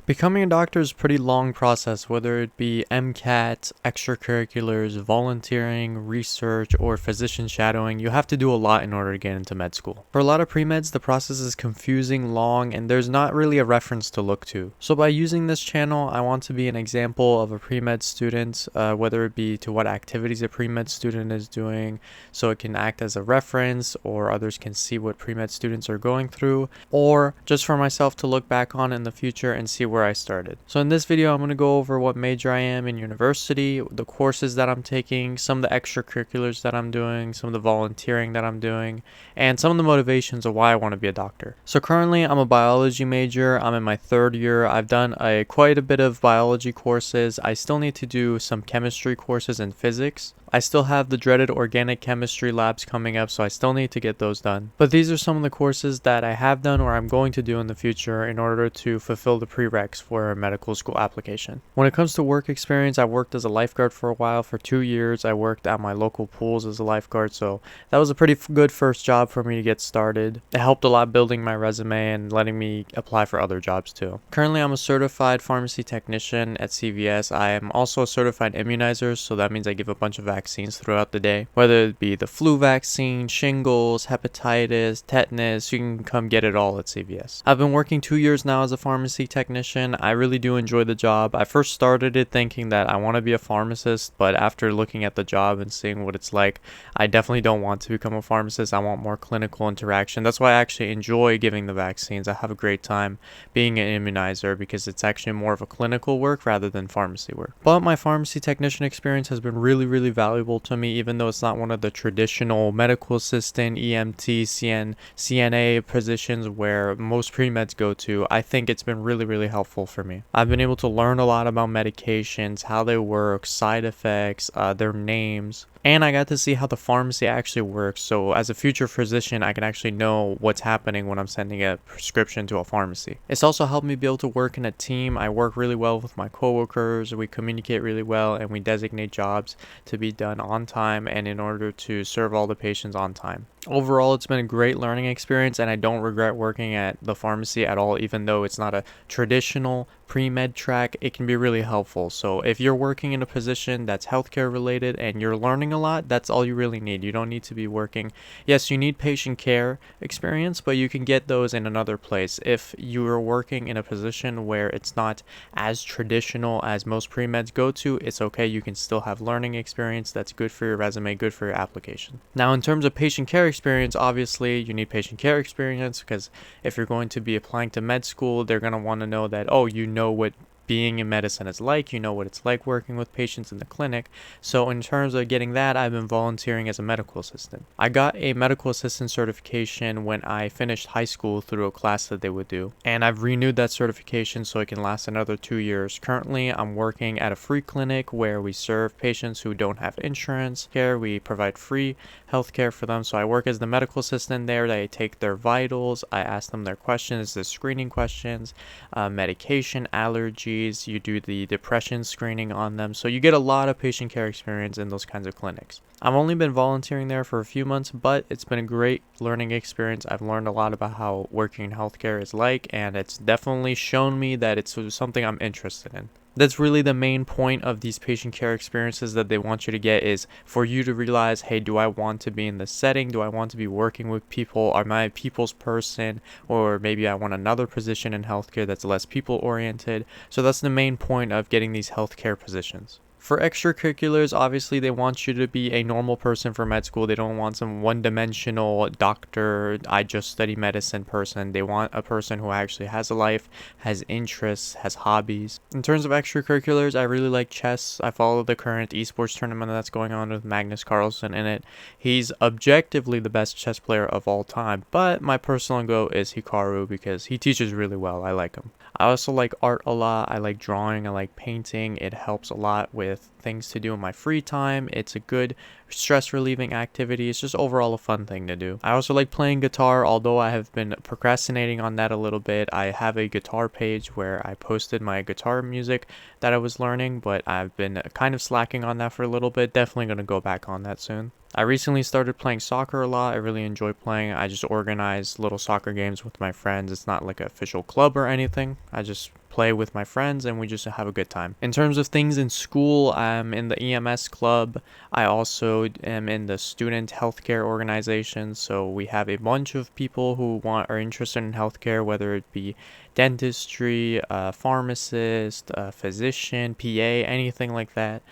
Becoming a doctor is a pretty long process, whether it be MCAT, extracurriculars, volunteering, research, or physician shadowing. You have to do a lot in order to get into med school. For a lot of pre-meds, the process is confusing, long, and there's not really a reference to look to. So by using this channel, I want to be an example of a pre-med student, whether it be to what activities a pre-med student is doing, so it can act as a reference, or others can see what pre-med students are going through, or just for myself to look back on in the future and see where I started. So in this video, I'm going to go over what major I am in university, the courses that I'm taking, some of the extracurriculars that I'm doing, some of the volunteering that I'm doing, and some of the motivations of why I want to be a doctor. So currently I'm a biology major. I'm in my third year. I've done quite a bit of biology courses. I still need to do some chemistry courses and physics. I still have the dreaded organic chemistry labs coming up, so I still need to get those done. But these are some of the courses that I have done or I'm going to do in the future in order to fulfill the prereqs for a medical school application. When it comes to work experience, I worked as a lifeguard for a while. For 2 years, I worked at my local pools as a lifeguard, so that was a pretty good first job for me to get started. It helped a lot building my resume and letting me apply for other jobs too. Currently, I'm a certified pharmacy technician at CVS. I am also a certified immunizer, so that means I give a bunch of vaccines throughout the day, whether it be the flu vaccine, shingles, hepatitis, tetanus. You can come get it all at CVS. I've been working 2 years now as a pharmacy technician. I really do enjoy the job. I first started it thinking that I want to be a pharmacist, but after looking at the job and seeing what it's like, I definitely don't want to become a pharmacist. I want more clinical interaction. That's why I actually enjoy giving the vaccines. I have a great time being an immunizer because it's actually more of a clinical work rather than pharmacy work. But my pharmacy technician experience has been really valuable to me, even though it's not one of the traditional medical assistant, EMT, CNA positions where most pre-meds go to. I think it's been really helpful for me. I've been able to learn a lot about medications, how they work, side effects, their names, and I got to see how the pharmacy actually works. So as a future physician, I can actually know what's happening when I'm sending a prescription to a pharmacy. It's also helped me be able to work in a team. I work really well with my coworkers. We communicate really well, and we designate jobs to be done on time and in order to serve all the patients on time. Overall, it's been a great learning experience, and I don't regret working at the pharmacy at all. Even though it's not a traditional pre-med track, it can be really helpful. So if you're working in a position that's healthcare related and you're learning a lot, that's all you really need. You don't need to be working. Yes, you need patient care experience, but you can get those in another place. If you're working in a position where it's not as traditional as most pre-meds go to, it's okay. You can still have learning experience that's good for your resume, good for your application. Now, in terms of patient care experience, obviously you need patient care experience because if you're going to be applying to med school, they're going to want to know that, oh, you know what being in medicine is like, you know what it's like working with patients in the clinic. So in terms of getting that, I've been volunteering as a medical assistant. I got a medical assistant certification when I finished high school through a class that they would do, and I've renewed that certification so it can last another 2 years. Currently, I'm working at a free clinic where we serve patients who don't have insurance care. We provide free health care for them. So I work as the medical assistant there. I take their vitals, I ask them their questions, the screening questions, medication, allergies. You do the depression screening on them. So you get a lot of patient care experience in those kinds of clinics. I've only been volunteering there for a few months, but it's been a great learning experience. I've learned a lot about how working in healthcare is like, and it's definitely shown me that it's something I'm interested in. That's really the main point of these patient care experiences that they want you to get, is for you to realize, hey, do I want to be in this setting? Do I want to be working with people? Am I a people's person? Or maybe I want another position in healthcare that's less people oriented. So that's the main point of getting these healthcare positions. For extracurriculars, obviously they want you to be a normal person for med school. They don't want some one-dimensional doctor, I just study medicine person. They want a person who actually has a life, has interests, has hobbies. In terms of extracurriculars, I really like chess. I follow the current esports tournament that's going on with Magnus Carlsen in it. He's objectively the best chess player of all time, but my personal goat is Hikaru because he teaches really well. I like him. I also like art a lot. I like drawing. I like painting. It helps a lot with things to do in my free time. It's a good stress relieving activity. It's just overall a fun thing to do. I also like playing guitar, although I have been procrastinating on that a little bit. I have a guitar page where I posted my guitar music that I was learning, but I've been kind of slacking on that for a little bit. Definitely going to go back on that soon. I recently started playing soccer a lot. I really enjoy playing. I just organize little soccer games with my friends. It's not like an official club or anything. I just play with my friends and we just have a good time. In terms of things in school, I'm in the EMS club. I also am in the student healthcare organization. So we have a bunch of people who are interested in healthcare, whether it be dentistry, pharmacist, physician, PA, anything like that.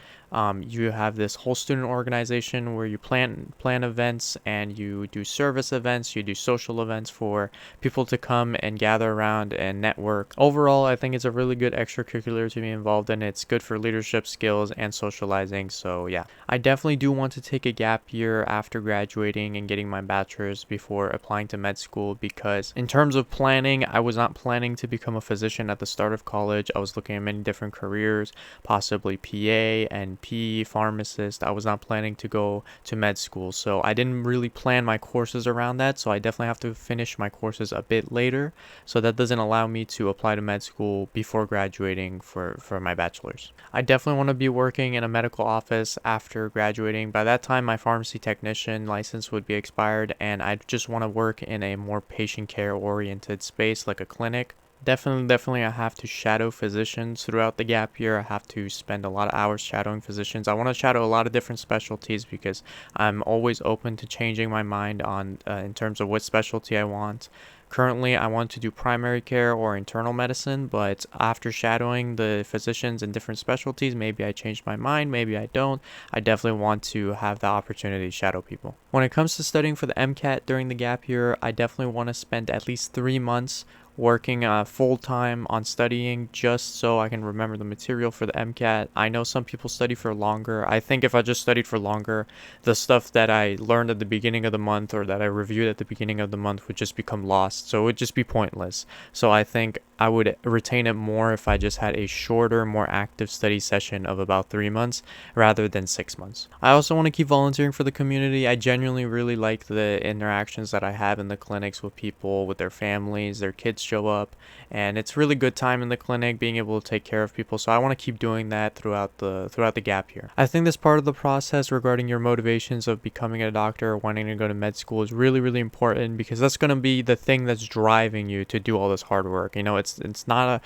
You have this whole student organization where you plan events and you do service events, you do social events for people to come and gather around and network. Overall, I think it's a really good extracurricular to be involved in. It's good for leadership skills and socializing. So yeah, I definitely do want to take a gap year after graduating and getting my bachelor's before applying to med school, because in terms of planning, I was not planning to become a physician at the start of college. I was looking at many different careers, possibly PA and pharmacist. I was not planning to go to med school, so I didn't really plan my courses around that. So I definitely have to finish my courses a bit later, so that doesn't allow me to apply to med school before graduating for my bachelor's. I definitely want to be working in a medical office after graduating. By that time, my pharmacy technician license would be expired, and I just want to work in a more patient care oriented space like a clinic. Definitely, I have to shadow physicians throughout the gap year. I have to spend a lot of hours shadowing physicians. I want to shadow a lot of different specialties because I'm always open to changing my mind on in terms of what specialty I want. Currently, I want to do primary care or internal medicine, but after shadowing the physicians in different specialties, maybe I changed my mind, maybe I don't. I definitely want to have the opportunity to shadow people. When it comes to studying for the MCAT during the gap year, I definitely want to spend at least 3 months working full-time on studying just so I can remember the material for the MCAT. I know some people study for longer. I think if I just studied for longer, the stuff that I learned at the beginning of the month or that I reviewed at the beginning of the month would just become lost, so it would just be pointless. So I think I would retain it more if I just had a shorter, more active study session of about 3 months rather than 6 months. I also want to keep volunteering for the community. I genuinely really like the interactions that I have in the clinics with people, with their families, their kids show up, and it's really good time in the clinic being able to take care of people. So I want to keep doing that throughout the gap year. I think this part of the process regarding your motivations of becoming a doctor or wanting to go to med school is really important, because that's going to be the thing that's driving you to do all this hard work. You know, it's not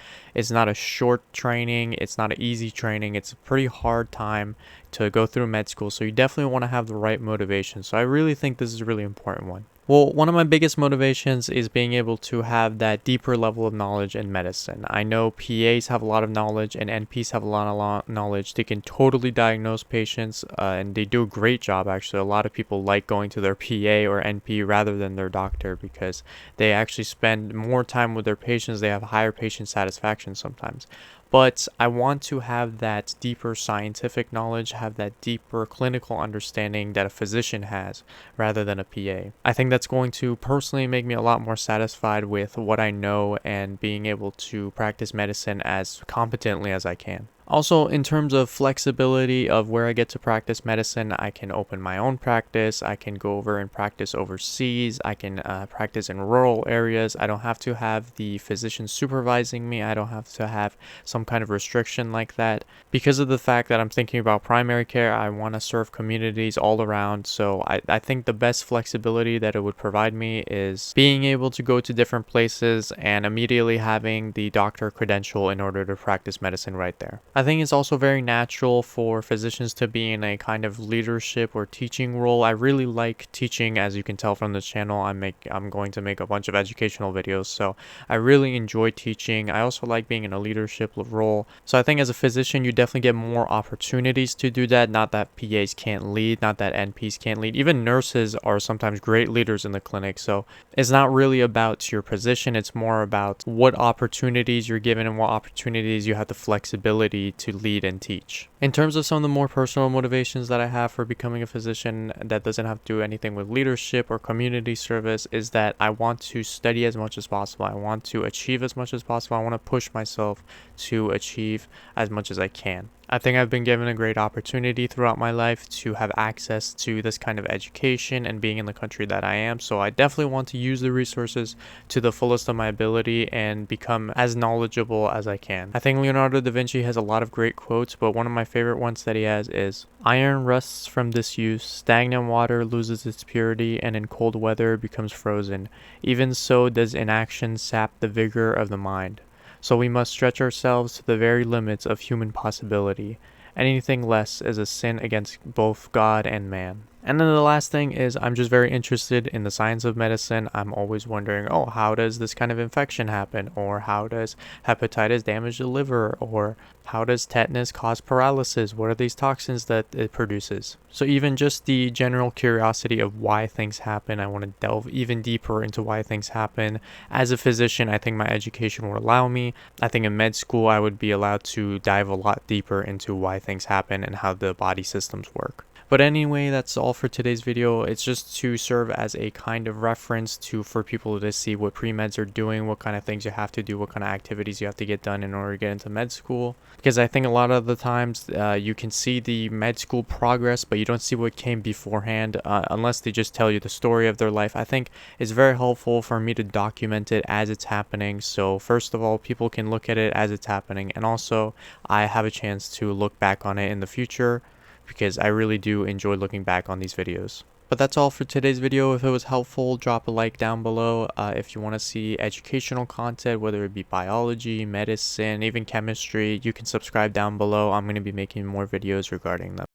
a short training, it's not an easy training, it's a pretty hard time to go through med school, so you definitely want to have the right motivation. So I really think this is a really important one. Well, one of my biggest motivations is being able to have that deeper level of knowledge in medicine. I know PAs have a lot of knowledge and NPs have a lot of knowledge. They can totally diagnose patients and they do a great job actually. A lot of people like going to their PA or NP rather than their doctor because they actually spend more time with their patients. They have higher patient satisfaction sometimes. But I want to have that deeper scientific knowledge, have that deeper clinical understanding that a physician has rather than a PA. I think that's going to personally make me a lot more satisfied with what I know and being able to practice medicine as competently as I can. Also, in terms of flexibility of where I get to practice medicine, I can open my own practice. I can go over and practice overseas. I can practice in rural areas. I don't have to have the physician supervising me. I don't have to have some kind of restriction like that. Because of the fact that I'm thinking about primary care, I want to serve communities all around. So I think the best flexibility that it would provide me is being able to go to different places and immediately having the doctor credential in order to practice medicine right there. I think it's also very natural for physicians to be in a kind of leadership or teaching role. I really like teaching, as you can tell from this channel. I'm going to make a bunch of educational videos, so I really enjoy teaching. I also like being in a leadership role. So I think as a physician, you definitely get more opportunities to do that. Not that PAs can't lead, not that NPs can't lead. Even nurses are sometimes great leaders in the clinic. So it's not really about your position. It's more about what opportunities you're given and what opportunities you have the flexibility to lead and teach. In terms of some of the more personal motivations that I have for becoming a physician that doesn't have to do anything with leadership or community service is that I want to study as much as possible. I want to achieve as much as possible. I want to push myself to achieve as much as I can. I think I've been given a great opportunity throughout my life to have access to this kind of education and being in the country that I am, so I definitely want to use the resources to the fullest of my ability and become as knowledgeable as I can. I think Leonardo da Vinci has a lot of great quotes, but one of my favorite ones that he has is, "Iron rusts from disuse, stagnant water loses its purity, and in cold weather becomes frozen. Even so does inaction sap the vigor of the mind. So we must stretch ourselves to the very limits of human possibility. Anything less is a sin against both God and man." And then the last thing is, I'm just very interested in the science of medicine. I'm always wondering, oh, how does this kind of infection happen? Or how does hepatitis damage the liver? Or how does tetanus cause paralysis? What are these toxins that it produces? So even just the general curiosity of why things happen, I want to delve even deeper into why things happen. As a physician, I think my education would allow me. I think in med school, I would be allowed to dive a lot deeper into why things happen and how the body systems work. But anyway, that's all for today's video. It's just to serve as a kind of reference for people to see what pre-meds are doing, what kind of things you have to do, what kind of activities you have to get done in order to get into med school. Because I think a lot of the times you can see the med school progress, but you don't see what came beforehand unless they just tell you the story of their life. I think it's very helpful for me to document it as it's happening. So first of all, people can look at it as it's happening, and also I have a chance to look back on it in the future, because I really do enjoy looking back on these videos. But that's all for today's video. If it was helpful, drop a like down below. If you want to see educational content, whether it be biology, medicine, even chemistry, you can subscribe down below. I'm going to be making more videos regarding them.